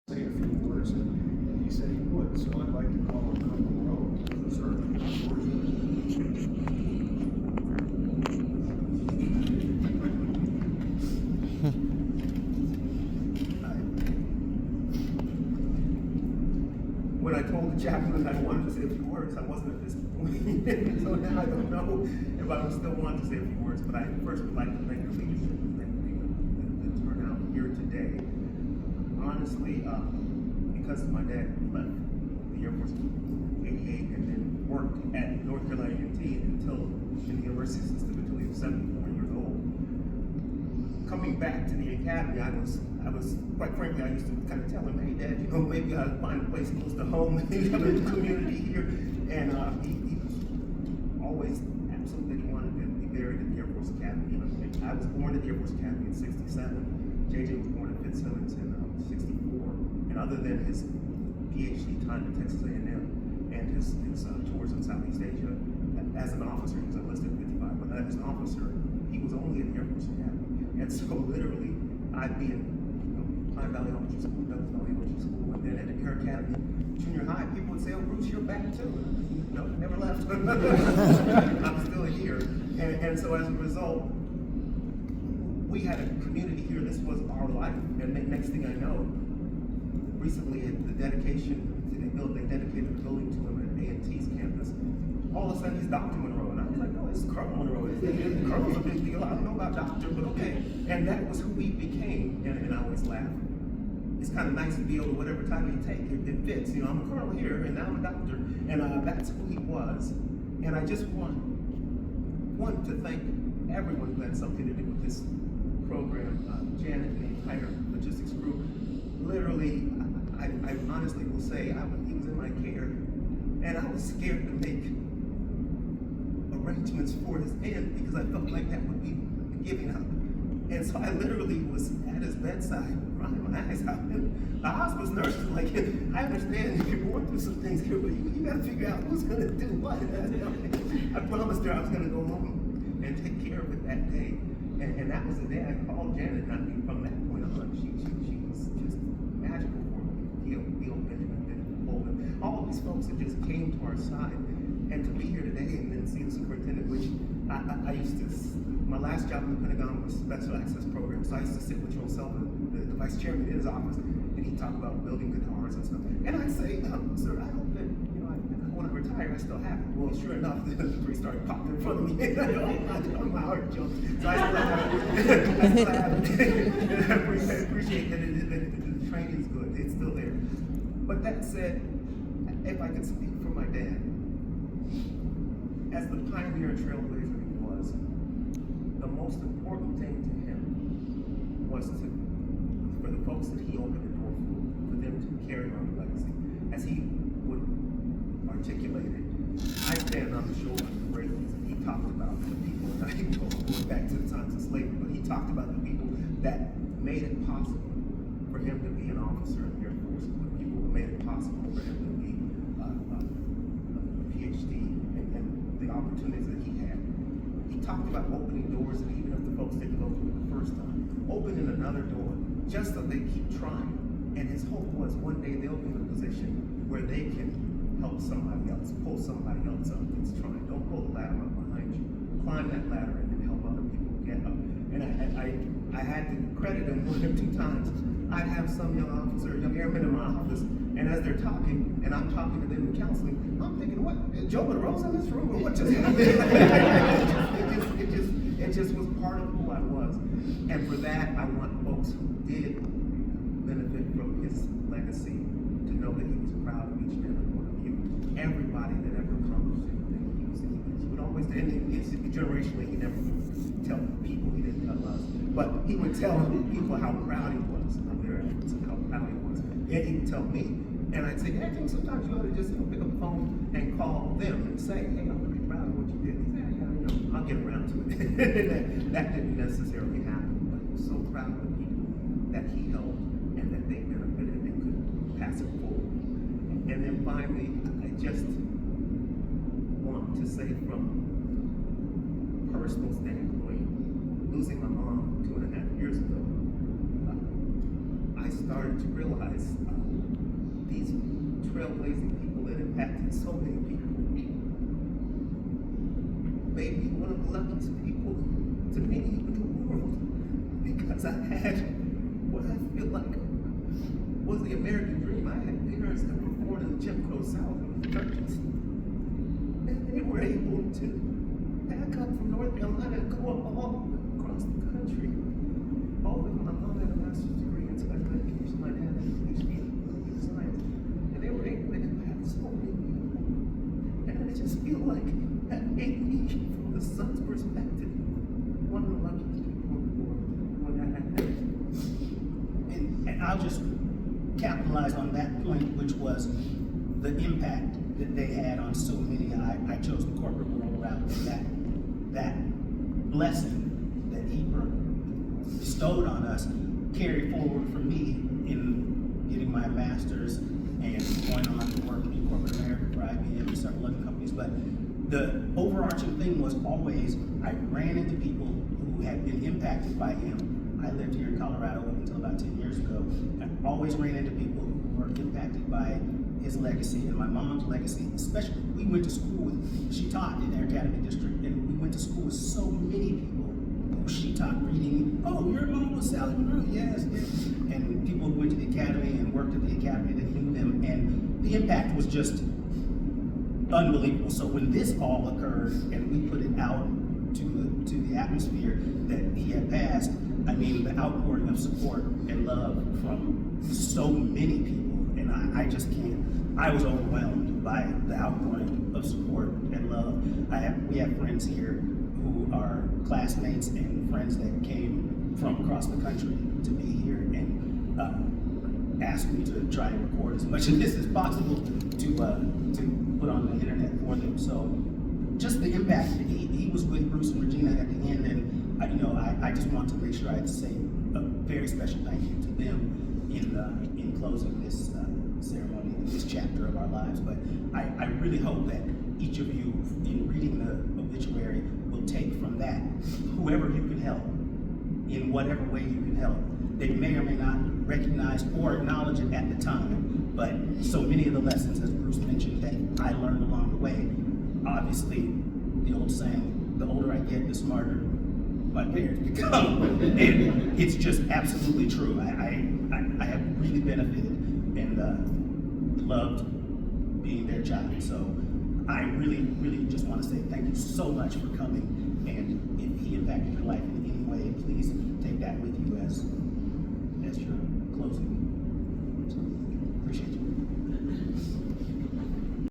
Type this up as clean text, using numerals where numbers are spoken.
say a few words, and he said he would, so I'd like to call him Monroe. Sir, when I told the chaplain that I wanted to say a few words, I wasn't at this point. So now I don't know if I would still want to say a few words, but I first would like to thank the leadership that turned out here today. Honestly, because my dad left the Air Force in '88 and then worked at North Carolina A&T until in the university system until he was 74 years old. Coming back to the academy, I was quite frankly, I used to kind of tell him, hey Dad, you know, maybe I'll find a place close to home, maybe have a community here. And he was always absolutely wanted to be buried at the Air Force Academy. You know, I was born at the Air Force Academy in '67. JJ was born at Fitzsimmons in '64. And other than his PhD time at Texas A&M and his tours in Southeast Asia, as an officer, he was enlisted at 55, but as an officer, he was only at the Air Force Academy. And so literally, I'd be in Pine Valley Elementary School, Douglas Valley Elementary School, and then at the Air Academy Junior High, people would say, oh, Bruce, you're back too. No, never left. I'm still here. And so as a result, we had a community here. This was our life. And the next thing I know, recently at the dedication, they dedicated the building to him at A&T's campus. All of a sudden, he's Dr. Monroe. And I was like, oh, it's Colonel Monroe. Colonel's a big deal. I don't know about doctor, but okay. And that was who we became. And I always laugh. It's kind of nice to be able to, whatever title you take, it fits. You know, I'm a colonel here, and now I'm a doctor. And that's who he was. And I just want to thank everyone who had something to do with this program. Janet and the entire logistics group. Literally, I honestly will say, he was in my care, and I was scared to make arrangements for his end because I felt like that would be giving up. And so I literally was at his bedside, crying my eyes out. And the hospice nurse was like, I understand you're going through some things here, but you got to figure out who's going to do what. I promised her I was going to go home and take care of it that day. And that was the day I called Janet. And I mean, from that point on, she was just magical for me. Gil, Benjamin, Bolden, all of these folks that just came to our side. And to be here today and then see the superintendent, which I used to, my last job in the Pentagon was Special Access Program, so I used to sit with Joel Sullivan, the vice chairman, in his office, and he'd talk about building guitars and stuff. And I'd say, sir, I hope that, you know, I want to retire, I still have it. Well, sure enough, the three started popping in front of me. My heart jumped. So I still have it. I appreciate that the training's good, it's still there. But that said, if I could speak for my dad, as the pioneer and trailblazer he was, the most important thing to him was for the folks that he opened the door for them to carry on the legacy. As he would articulate it, I stand on the shoulders of great ones. And he talked about the people, and I can go back to the times of slavery, but he talked about the people that made it possible for him to be an officer in the Air Force, the people who made it possible for him to be a PhD, and the opportunities that he had. He talked about opening doors, and even if the folks didn't go through it the first time, opening another door, just so they keep trying. And his hope was one day they'll be in a position where they can help somebody else, pull somebody else up that's trying. Don't pull the ladder up behind you. Climb that ladder and then help other people get up. And I had to credit him one or two times. I'd have some young airmen in my office, and as they're talking, and I'm talking to them in counseling, I'm thinking, what, Joe Monroe's in this room, or what just happened? it just was part of who I was. And for that, I want folks who did benefit from his legacy to know that he was proud of each and every one of you. Everybody that ever accomplished anything, he would always, and generationally, he never would tell people, he didn't tell us, but he would tell people how proud he was of their efforts and how proud he was. And he would tell me, and I'd say, I think sometimes you ought to just pick up the phone and call them and say, hey, I'm really proud of what you did. He said, yeah, you know, I'll get around to it. that didn't necessarily happen, but he was so proud of the people that he helped and that they benefited and could pass it forward. And then finally, I just want to say from a personal standpoint, losing my mom 2.5 years ago, I started to realize trailblazing people that impacted so many people. Maybe one of the luckiest people to me in the world, because I had what I feel like was the American dream. I had parents that were born in the Jim Crow South in the 30s, and they were able to back up from North Carolina and go all across the country. All of them, my mom had a master's degree in special education, my dad had a PhD in computer science, and they were able to impact so many people. And I just feel like that made me, from the son's perspective, one of the luckiest people in the world when that happened. And I'll just capitalize on that point, which was the impact that they had on so many. I chose the corporate world route, and that blessing that he bestowed on us carried forward for me in getting my master's and going on to work in corporate America for IBM and several other companies. But the overarching thing was always, I ran into people who had been impacted by him. I lived here in Colorado up until about 10 years ago. I always ran into people who were impacted by his legacy and my mom's legacy, especially. We went to school with, she taught in their academy district, and we went to school with so many people who she taught reading. Oh, your mom was Sally Monroe, yes, yes. And people who went to the academy and worked at the academy that knew them, and the impact was just unbelievable. So when this all occurred and we put it out to the atmosphere that he had passed, I mean, the outpouring of support and love from so many people, and I just can't. I was overwhelmed by the outpouring of support and love. We have friends here who are classmates and friends that came from across the country to be here and asked me to try and record as much of this as possible to put on the internet for them. So just the impact. He was with Bruce and Regina at the end, and I just want to make sure I say a very special thank you to them in closing this ceremony, this chapter of our lives. But I really hope that each of you, in reading the obituary, will take from that whoever you can help, in whatever way you can help. They may or may not recognize or acknowledge it at the time, but so many of the lessons, as Bruce mentioned, that I learned along the way. Obviously, the old saying, the older I get, the smarter my parents become. And it's just absolutely true. I have really benefited and loved being their child. So I really, really just want to say thank you so much for coming. And if he impacted your life in any way, please take that with you as your closing. So.